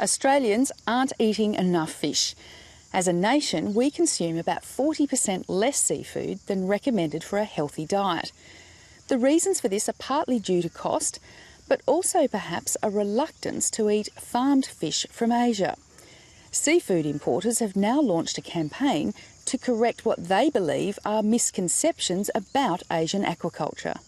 Australians aren't eating enough fish. As a nation, we consume about 40% less seafood than recommended for a healthy diet. The reasons for this are partly due to cost, but also perhaps a reluctance to eat farmed fish from Asia. Seafood importers have now launched a campaign to correct what they believe are misconceptions about Asian aquaculture.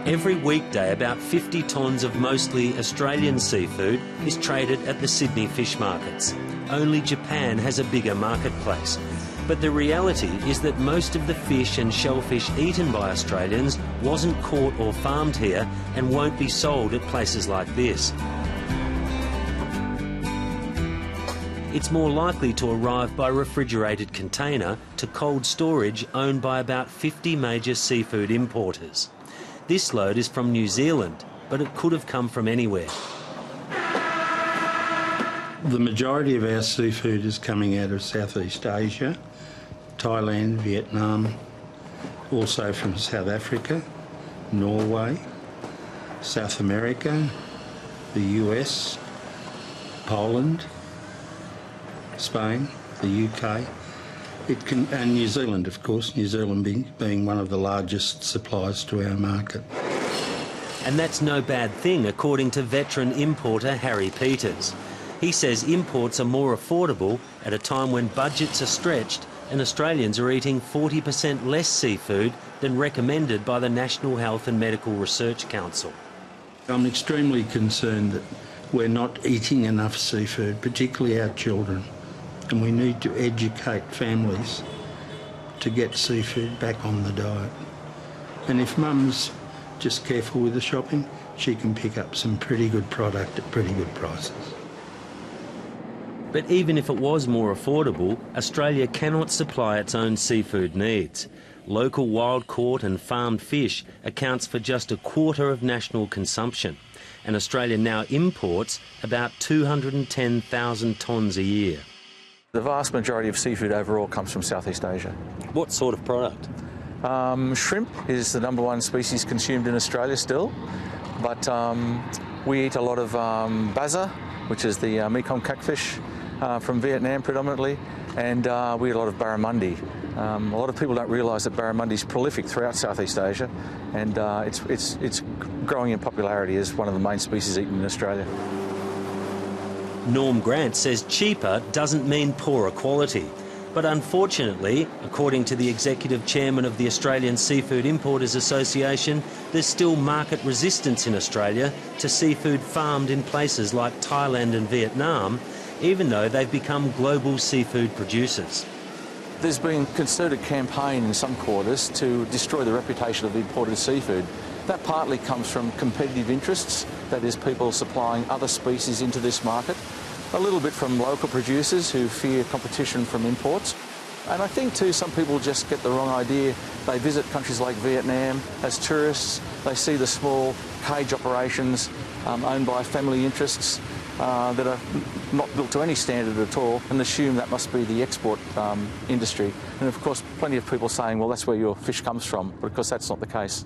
Every weekday, about 50 tonnes of mostly Australian seafood is traded at the Sydney fish markets. Only Japan has a bigger marketplace. But the reality is that most of the fish and shellfish eaten by Australians wasn't caught or farmed here and won't be sold at places like this. It's more likely to arrive by refrigerated container to cold storage owned by about 50 major seafood importers. This load is from New Zealand, but it could have come from anywhere. The majority of our seafood is coming out of Southeast Asia, Thailand, Vietnam, also from South Africa, Norway, South America, the US, Poland, Spain, the UK. And New Zealand, of course, New Zealand being one of the largest suppliers to our market. And that's no bad thing, according to veteran importer Harry Peters. He says imports are more affordable at a time when budgets are stretched and Australians are eating 40% less seafood than recommended by the National Health and Medical Research Council. I'm extremely concerned that we're not eating enough seafood, particularly our children. And we need to educate families to get seafood back on the diet. And if mum's just careful with the shopping, she can pick up some pretty good product at pretty good prices. But even if it was more affordable, Australia cannot supply its own seafood needs. Local wild-caught and farmed fish accounts for just a quarter of national consumption, and Australia now imports about 210,000 tonnes a year. The vast majority of seafood overall comes from Southeast Asia. What sort of product? Shrimp is the #1 species consumed in Australia still, but we eat a lot of bazza, which is the Mekong catfish from Vietnam predominantly, and we eat a lot of barramundi. A lot of people don't realise that barramundi is prolific throughout Southeast Asia, and it's growing in popularity as one of the main species eaten in Australia. Norm Grant says cheaper doesn't mean poorer quality. But unfortunately, according to the executive chairman of the Australian Seafood Importers Association, there's still market resistance in Australia to seafood farmed in places like Thailand and Vietnam, even though they've become global seafood producers. There's been a concerted campaign in some quarters to destroy the reputation of imported seafood. That partly comes from competitive interests, that is, people supplying other species into this market, a little bit from local producers who fear competition from imports. And I think too some people just get the wrong idea. They visit countries like Vietnam as tourists, they see the small cage operations owned by family interests that are not built to any standard at all, and assume that must be the export industry. And of course plenty of people saying, well, that's where your fish comes from, but of course that's not the case.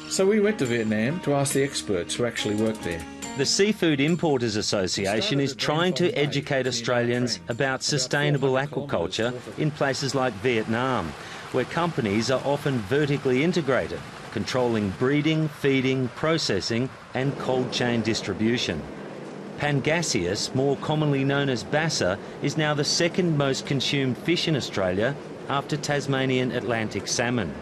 So we went to Vietnam to ask the experts who actually work there. The Seafood Importers Association is trying to educate Australians about sustainable aquaculture in places like Vietnam, where companies are often vertically integrated, controlling breeding, feeding, processing and cold chain distribution. Pangasius, more commonly known as bassa, is now the second most consumed fish in Australia after Tasmanian Atlantic salmon.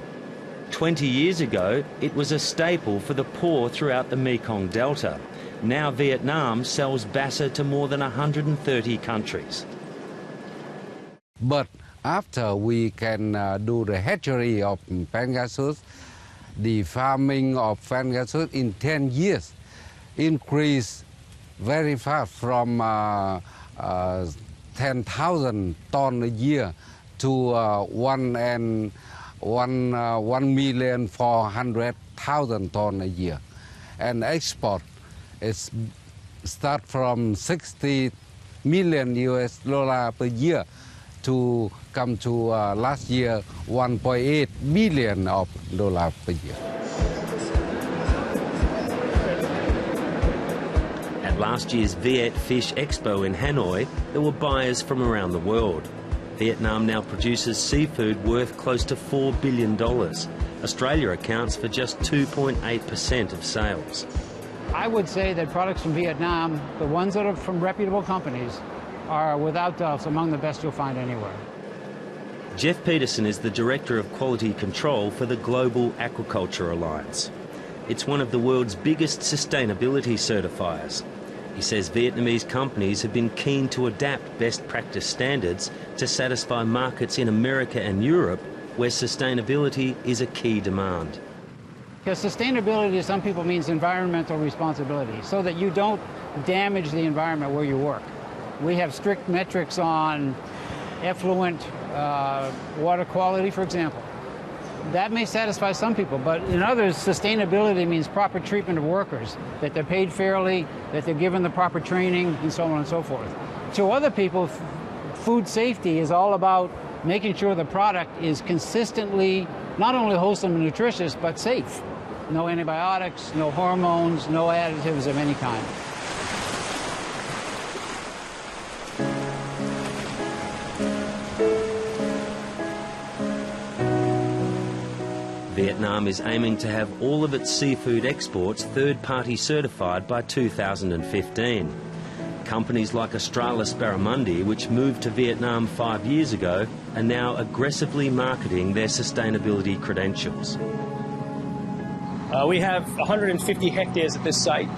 20 years ago, it was a staple for the poor throughout the Mekong Delta. Now Vietnam sells bassa to more than 130 countries. But after we can do the hatchery of Pangasius, the farming of Pangasius in 10 years increased very fast from 10,000 tonnes a year to 1,400,000 tonnes a year. And export is start from $60 million per year to come to last year $1.8 billion per year. At last year's Viet Fish Expo in Hanoi, there were buyers from around the world. Vietnam now produces seafood worth close to $4 billion. Australia accounts for just 2.8% of sales. I would say that products from Vietnam, the ones that are from reputable companies, are without doubt among the best you'll find anywhere. Jeff Peterson is the Director of Quality Control for the Global Aquaculture Alliance. It's one of the world's biggest sustainability certifiers. He says Vietnamese companies have been keen to adapt best practice standards to satisfy markets in America and Europe, where sustainability is a key demand. Because sustainability to some people means environmental responsibility, so that you don't damage the environment where you work. We have strict metrics on effluent, water quality, for example. That may satisfy some people, but in others, sustainability means proper treatment of workers, that they're paid fairly, that they're given the proper training, and so on and so forth. To other people, food safety is all about making sure the product is consistently not only wholesome and nutritious, but safe. No antibiotics, no hormones, no additives of any kind. Vietnam is aiming to have all of its seafood exports third-party certified by 2015. Companies like Australis Barramundi, which moved to Vietnam 5 years ago, are now aggressively marketing their sustainability credentials. We have 150 hectares at this site,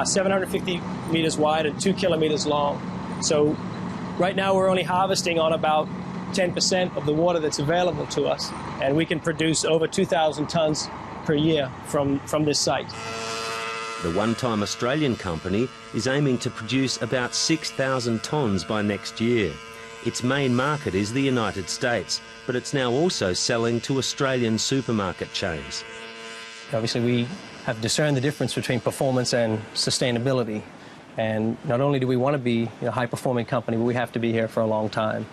750 metres wide and 2 kilometres long. So right now we're only harvesting on about 10% of the water that's available to us, and we can produce over 2,000 tonnes per year from this site. The one-time Australian company is aiming to produce about 6,000 tonnes by next year. Its main market is the United States, but it's now also selling to Australian supermarket chains. Obviously, we have discerned the difference between performance and sustainability, and not only do we want to be a high-performing company, but we have to be here for a long time.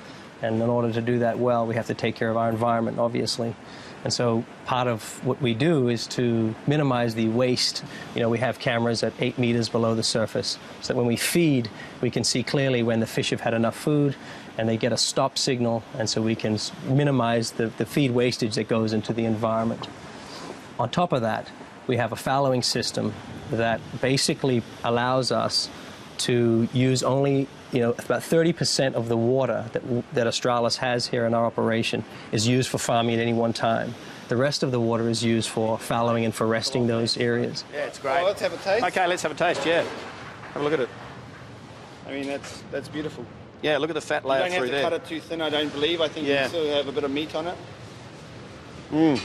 And in order to do that well, we have to take care of our environment, obviously. And so part of what we do is to minimize the waste. You know, we have cameras at 8 meters below the surface, so that when we feed, we can see clearly when the fish have had enough food, and they get a stop signal, and so we can minimize the feed wastage that goes into the environment. On top of that, we have a fallowing system that basically allows us to use only, about 30% of the water that Australis has here in our operation is used for farming at any one time. The rest of the water is used for fallowing and for resting those areas. Yeah, it's great. Oh, let's have a taste. Okay, let's have a taste, yeah. Have a look at it. I mean, that's beautiful. Yeah, look at the fat layer through there. You don't have to cut it too thin, I don't believe. I think you still have a bit of meat on it.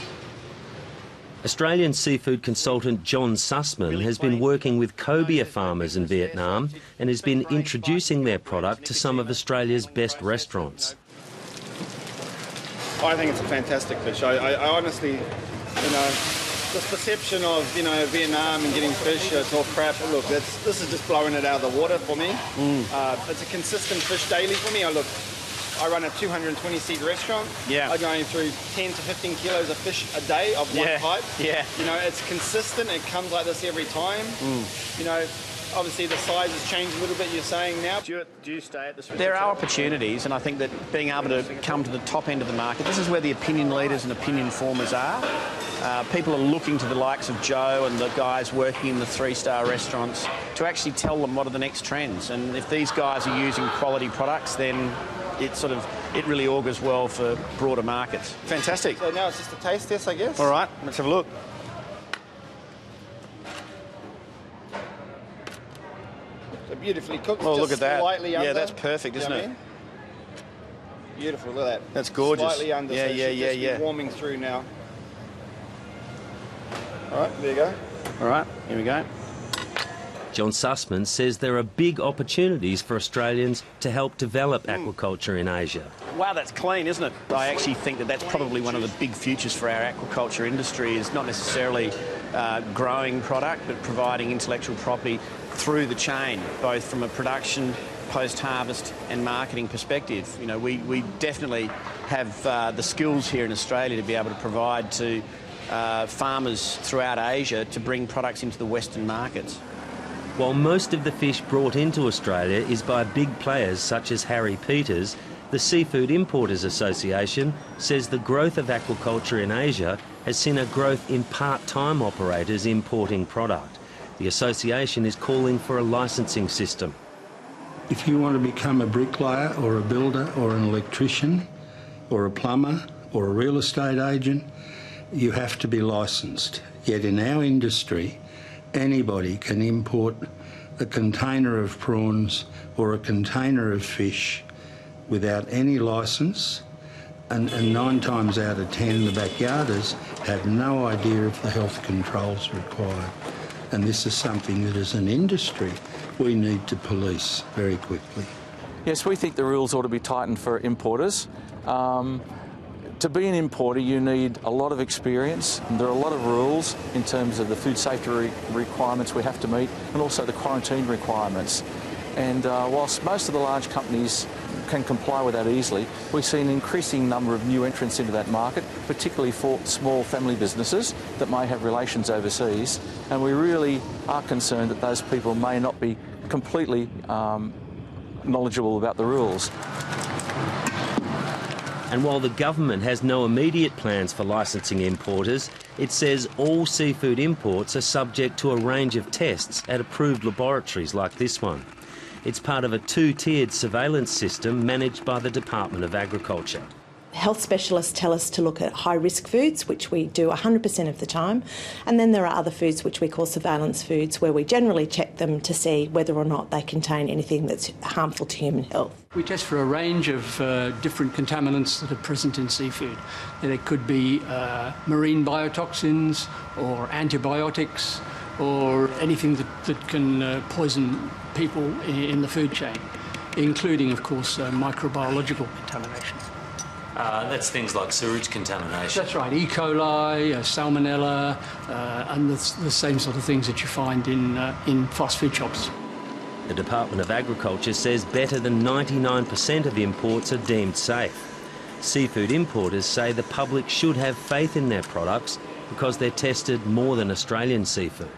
Australian seafood consultant John Sussman has been working with cobia farmers in Vietnam and has been introducing their product to some of Australia's best restaurants. I think it's a fantastic fish. I honestly, this perception of, Vietnam and getting fish, it's all crap. Look, this is just blowing it out of the water for me. It's a consistent fish daily for me. I run a 220-seat restaurant. Yeah. I'm going through 10 to 15 kilos of fish a day of one type. Yeah. It's consistent. It comes like this every time. Obviously the size has changed a little bit, you're saying now. Do you stay at this restaurant? There are opportunities, and I think that being able to come to the top end of the market, this is where the opinion leaders and opinion formers are. People are looking to the likes of Joe and the guys working in the 3-star restaurants to actually tell them what are the next trends. And if these guys are using quality products, then it really augurs well for broader markets. Fantastic. So now it's just a taste test, I guess. All right, let's have a look. So beautifully cooked. Oh, look at that. Slightly under. Yeah, that's perfect, isn't it? Beautiful, look at that. That's gorgeous. Slightly under, so it should be warming through now. All right, there you go. All right, here we go. John Sussman says there are big opportunities for Australians to help develop aquaculture in Asia. Wow, that's clean, isn't it? I actually think that that's probably one of the big futures for our aquaculture industry, is not necessarily growing product, but providing intellectual property through the chain, both from a production post-harvest and marketing perspective. You know, we definitely have the skills here in Australia to be able to provide to farmers throughout Asia to bring products into the Western markets. While most of the fish brought into Australia is by big players such as Harry Peters, the Seafood Importers Association says the growth of aquaculture in Asia has seen a growth in part-time operators importing product. The association is calling for a licensing system. If you want to become a bricklayer or a builder or an electrician or a plumber or a real estate agent, you have to be licensed. Yet in our industry, anybody can import a container of prawns or a container of fish without any licence, and 9 times out of 10 the backyarders have no idea of the health controls required. And this is something that as an industry we need to police very quickly. Yes, we think the rules ought to be tightened for importers. To be an importer you need a lot of experience, and there are a lot of rules in terms of the food safety requirements we have to meet and also the quarantine requirements. And whilst most of the large companies can comply with that easily, we see an increasing number of new entrants into that market, particularly for small family businesses that may have relations overseas, and we really are concerned that those people may not be completely knowledgeable about the rules. And while the government has no immediate plans for licensing importers, it says all seafood imports are subject to a range of tests at approved laboratories like this one. It's part of a 2-tiered surveillance system managed by the Department of Agriculture. Health specialists tell us to look at high-risk foods, which we do 100% of the time, and then there are other foods which we call surveillance foods, where we generally check them to see whether or not they contain anything that's harmful to human health. We test for a range of different contaminants that are present in seafood. There could be marine biotoxins or antibiotics or anything that can poison people in the food chain, including, of course, microbiological contamination. That's things like sewage contamination. That's right, E. coli, salmonella, and the same sort of things that you find in fast food shops. The Department of Agriculture says better than 99% of imports are deemed safe. Seafood importers say the public should have faith in their products because they're tested more than Australian seafood.